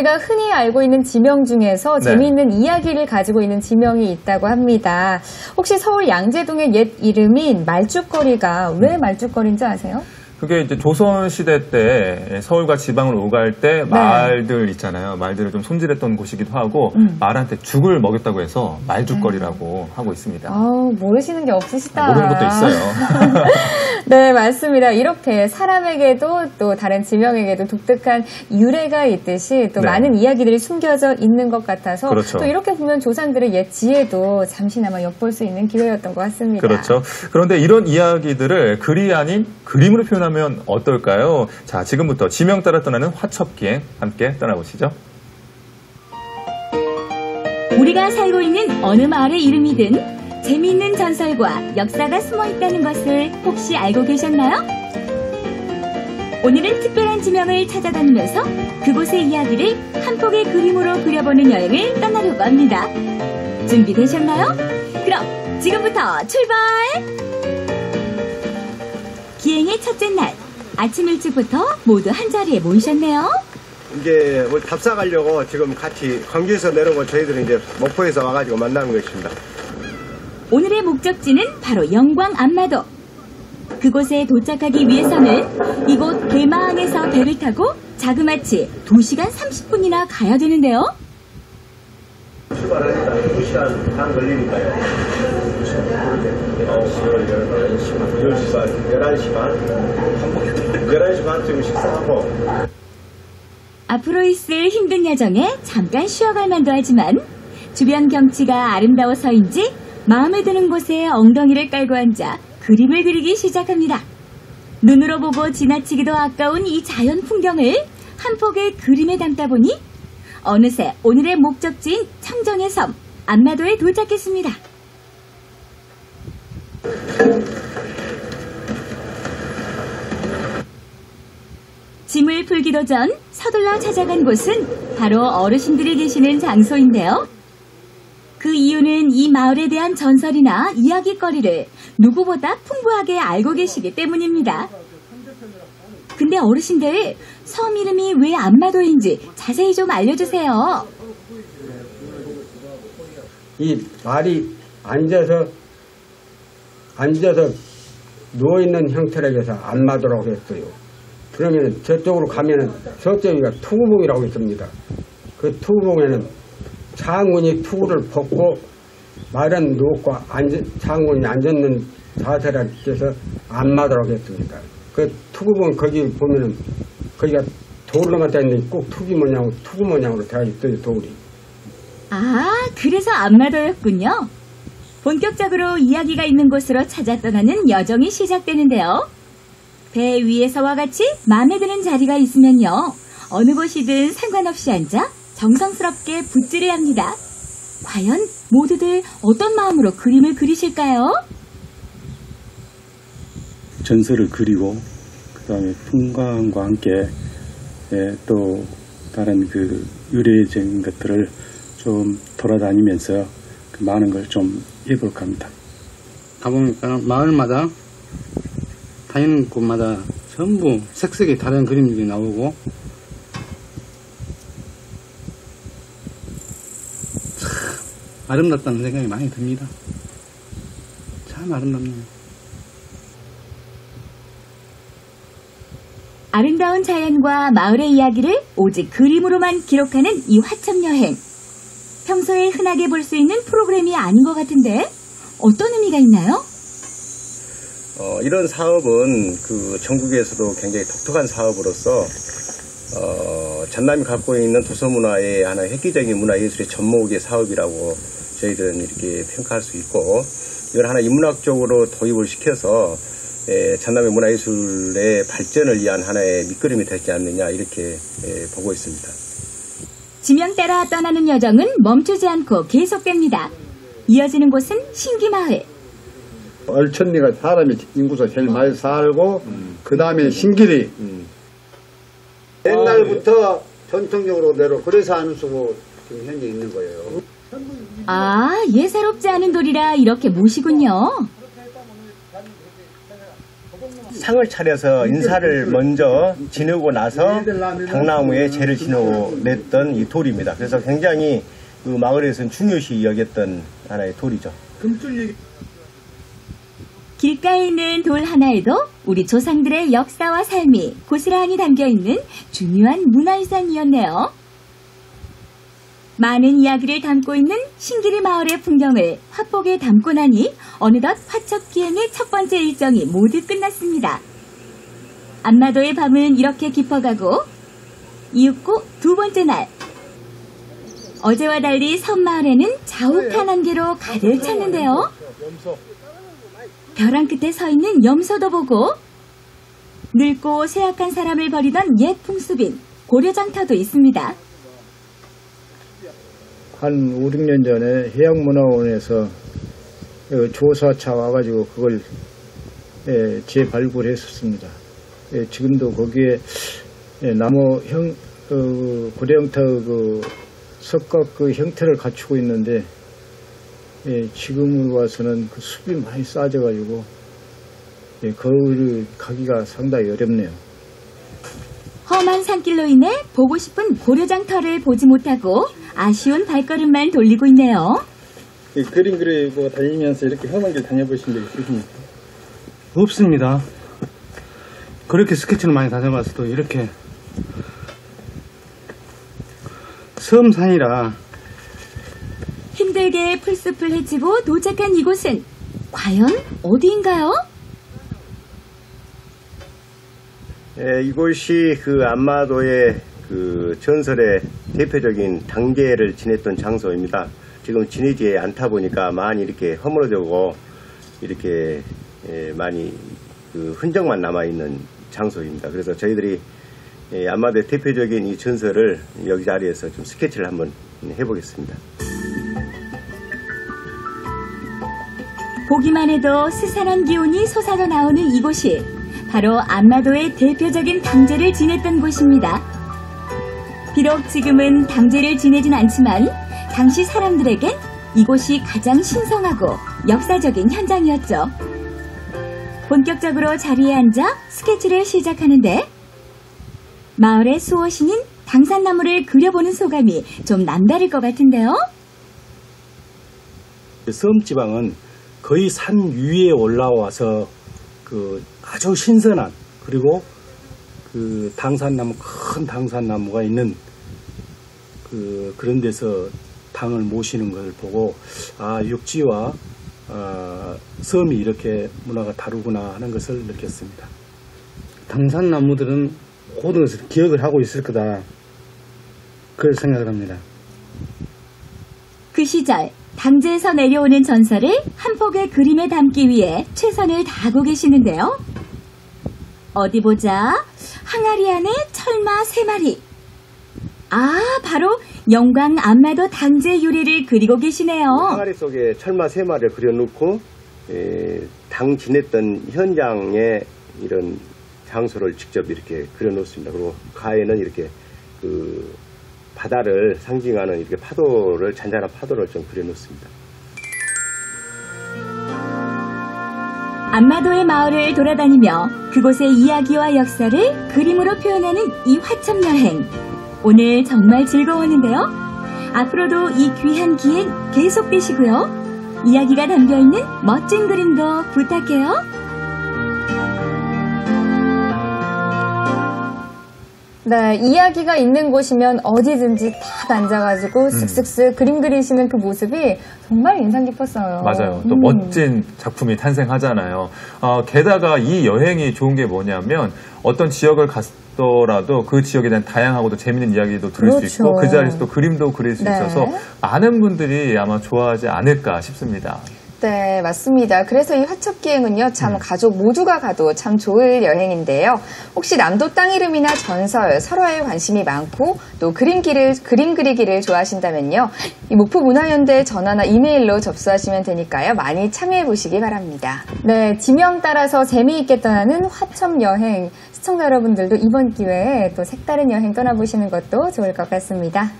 우리가 흔히 알고 있는 지명 중에서 네. 재미있는 이야기를 가지고 있는 지명이 있다고 합니다. 혹시 서울 양재동의 옛 이름인 말죽거리가 왜 말죽거리인지 아세요? 그게 이제 조선시대 때 서울과 지방을 오갈 때 말들 있잖아요. 말들을 좀 손질했던 곳이기도 하고 말한테 죽을 먹였다고 해서 말죽거리라고 하고 있습니다. 모르시는 게 없으시다. 모르는 것도 있어요. 네, 맞습니다. 이렇게 사람에게도 또 다른 지명에게도 독특한 유래가 있듯이 또 네. 많은 이야기들이 숨겨져 있는 것 같아서 그렇죠. 또 이렇게 보면 조상들의 옛 지혜도 잠시나마 엿볼 수 있는 기회였던 것 같습니다. 그렇죠. 그런데 이런 이야기들을 글이 아닌 그림으로 표현하면 어떨까요? 자, 지금부터 지명 따라 떠나는 화첩기행 함께 떠나보시죠. 우리가 살고 있는 어느 마을의 이름이든 재미있는 전설과 역사가 숨어 있다는 것을 혹시 알고 계셨나요? 오늘은 특별한 지명을 찾아다니면서 그곳의 이야기를 한 폭의 그림으로 그려보는 여행을 떠나려고 합니다. 준비되셨나요? 그럼 지금부터 출발! 기행의 첫째 날, 아침 일찍부터 모두 한자리에 모이셨네요. 이제 우리 답사 가려고 지금 같이 광주에서 내려오고 저희들은 이제 목포에서 와가지고 만나는 것입니다. 오늘의 목적지는 바로 영광 안마도. 그곳에 도착하기 위해서는 이곳 대마항에서 배를 타고 자그마치 2시간 30분이나 가야 되는데요. 출발하니까 2시간 반 걸리니까요. 10시 반, 11시 반, 11시 반쯤 식사하고. 앞으로 있을 힘든 여정에 잠깐 쉬어갈 만도 하지만 주변 경치가 아름다워서인지 마음에 드는 곳에 엉덩이를 깔고 앉아 그림을 그리기 시작합니다. 눈으로 보고 지나치기도 아까운 이 자연 풍경을 한 폭의 그림에 담다 보니 어느새 오늘의 목적지인 청정의 섬 안마도에 도착했습니다. 짐을 풀기도 전 서둘러 찾아간 곳은 바로 어르신들이 계시는 장소인데요. 그 이유는 이 마을에 대한 전설이나 이야기거리를 누구보다 풍부하게 알고 계시기 때문입니다. 근데 어르신들, 섬 이름이 왜 안마도인지 자세히 좀 알려주세요. 이 말이 앉아서 누워있는 형태라고 해서 안마도라고 했어요. 그러면 저쪽으로 가면은 서쪽이가 투구봉이라고 있습니다. 그 투구봉에는 장군이 투구를 벗고 말은 누웠고 장군이 앉았는 자세라고 해서 안마도라고 했습니다. 그 투구봉 거기 보면은 거기가 돌로만 되어 있는데 꼭 투구 모양으로 되어 있어요, 돌이. 아, 그래서 안마도였군요. 본격적으로 이야기가 있는 곳으로 찾아 떠나는 여정이 시작되는데요. 배 위에서와 같이 마음에 드는 자리가 있으면요. 어느 곳이든 상관없이 앉아 정성스럽게 붓질을 합니다. 과연 모두들 어떤 마음으로 그림을 그리실까요? 전설을 그리고 그다음에 풍광과 함께 또 다른 그 유래적인 것들을 좀 돌아다니면서 그 많은 걸 좀 해볼까 합니다. 가보니까 마을마다 다니는 곳마다 전부 색색이 다른 그림들이 나오고 참 아름답다는 생각이 많이 듭니다. 참 아름답네요. 아름다운 자연과 마을의 이야기를 오직 그림으로만 기록하는 이 화첩여행. 평소에 흔하게 볼 수 있는 프로그램이 아닌 것 같은데 어떤 의미가 있나요? 이런 사업은 그 전국에서도 굉장히 독특한 사업으로서 전남이 갖고 있는 도서문화의 하나의 획기적인 문화예술의 접목의 사업이라고 저희들은 이렇게 평가할 수 있고, 이걸 하나 인문학적으로 도입을 시켜서 전남의 문화예술의 발전을 위한 하나의 밑거름이 되지 않느냐, 이렇게 보고 있습니다. 지명 따라 떠나는 여정은 멈추지 않고 계속됩니다. 이어지는 곳은 신기마을. 얼천리가 사람이 인구수 제일 많이 살고 그 다음에 신길이 옛날부터 전통적으로 내려 그래서 안수고 지금 현재 있는 거예요. 아, 예사롭지 않은 돌이라 이렇게 모시군요. 상을 차려서 인사를 먼저 지내고 나서 당나무에 재를 지내냈던 이 돌입니다. 그래서 굉장히 그 마을에서는 중요시 여겼던 하나의 돌이죠. 길가에 있는 돌 하나에도 우리 조상들의 역사와 삶이 고스란히 담겨있는 중요한 문화유산이었네요. 많은 이야기를 담고 있는 신기리 마을의 풍경을 화폭에 담고 나니 어느덧 화첩기행의 첫 번째 일정이 모두 끝났습니다. 안마도의 밤은 이렇게 깊어가고 이윽고 두 번째 날. 어제와 달리 섬마을에는 자욱한 안개로 가득 찼는데요. 벼랑 끝에 서 있는 염소도 보고 늙고 쇠약한 사람을 버리던 옛 풍습인 고려장터도 있습니다. 한 5, 6년 전에 해양문화원에서 조사차 와가지고 그걸 재발굴했었습니다. 지금도 거기에 나무 고려장터 그 석각 그 형태를 갖추고 있는데 지금 와서는 그 숲이 많이 쌓여가지고 거기를 가기가 상당히 어렵네요. 험한 산길로 인해 보고 싶은 고려장터를 보지 못하고 아쉬운 발걸음만 돌리고 있네요. 그림 그리고 다니면서 이렇게 험한 길 다녀보신 적 있으십니까? 없습니다. 그렇게 스케치를 많이 다녀봤어도 이렇게 섬산이라 힘들게 풀숲을 헤치고 도착한 이곳은 과연 어디인가요? 이곳이 그 안마도의 그 전설의 대표적인 당제를 지냈던 장소입니다. 지금 지내지 않다 보니까 많이 이렇게 허물어지고 이렇게 많이 그 흔적만 남아 있는 장소입니다. 그래서 저희들이 안마도의 대표적인 이 전설을 여기 자리에서 좀 스케치를 한번 해보겠습니다. 보기만 해도 스산한 기운이 솟아져 나오는 이곳이 바로 안마도의 대표적인 당제를 지냈던 곳입니다. 비록 지금은 당제를 지내진 않지만 당시 사람들에겐 이곳이 가장 신성하고 역사적인 현장이었죠. 본격적으로 자리에 앉아 스케치를 시작하는데 마을의 수호신인 당산나무를 그려보는 소감이 좀 남다를 것 같은데요. 섬지방은 거의 산 위에 올라와서 그 아주 신선한 그리고 그 당산나무 큰 당산나무가 있는 그런 데서 당을 모시는 것을 보고 육지와 섬이 이렇게 문화가 다르구나 하는 것을 느꼈습니다. 당산나무들은 모든 것을 기억을 하고 있을 거다. 그걸 생각을 합니다. 그 시절 당제에서 내려오는 전설을 한 폭의 그림에 담기 위해 최선을 다하고 계시는데요. 어디 보자. 항아리 안에 철마 3마리. 바로 영광 안마도 당제 유래를 그리고 계시네요. 항아리 속에 철마 3마리를 그려놓고 당 지냈던 현장에 이런 장소를 직접 이렇게 그려놓습니다. 그리고 가에는 이렇게 그 바다를 상징하는 이렇게 파도를 잔잔한 파도를 좀 그려놓습니다. 안마도의 마을을 돌아다니며 그곳의 이야기와 역사를 그림으로 표현하는 이 화첩 여행. 오늘 정말 즐거웠는데요. 앞으로도 이 귀한 기행 계속되시고요. 이야기가 담겨있는 멋진 그림도 부탁해요. 네, 이야기가 있는 곳이면 어디든지 딱 앉아가지고 쓱쓱쓱 그림 그리시는 그 모습이 정말 인상 깊었어요. 맞아요. 또 멋진 작품이 탄생하잖아요. 게다가 이 여행이 좋은 게 뭐냐면 어떤 지역을 갔더라도 그 지역에 대한 다양하고도 재밌는 이야기도 들을 수 있고 그 자리에서 또 그림도 그릴 수 있어서 많은 분들이 아마 좋아하지 않을까 싶습니다. 네, 맞습니다. 그래서 이 화첩기행은요, 참 가족 모두가 가도 참 좋을 여행인데요. 혹시 남도 땅 이름이나 전설, 설화에 관심이 많고 또 그림 그리기를 좋아하신다면요, 이 목포문화연대 전화나 이메일로 접수하시면 되니까요, 많이 참여해 보시기 바랍니다. 네, 지명 따라서 재미있게 떠나는 화첩 여행, 시청자 여러분들도 이번 기회에 또 색다른 여행 떠나보시는 것도 좋을 것 같습니다.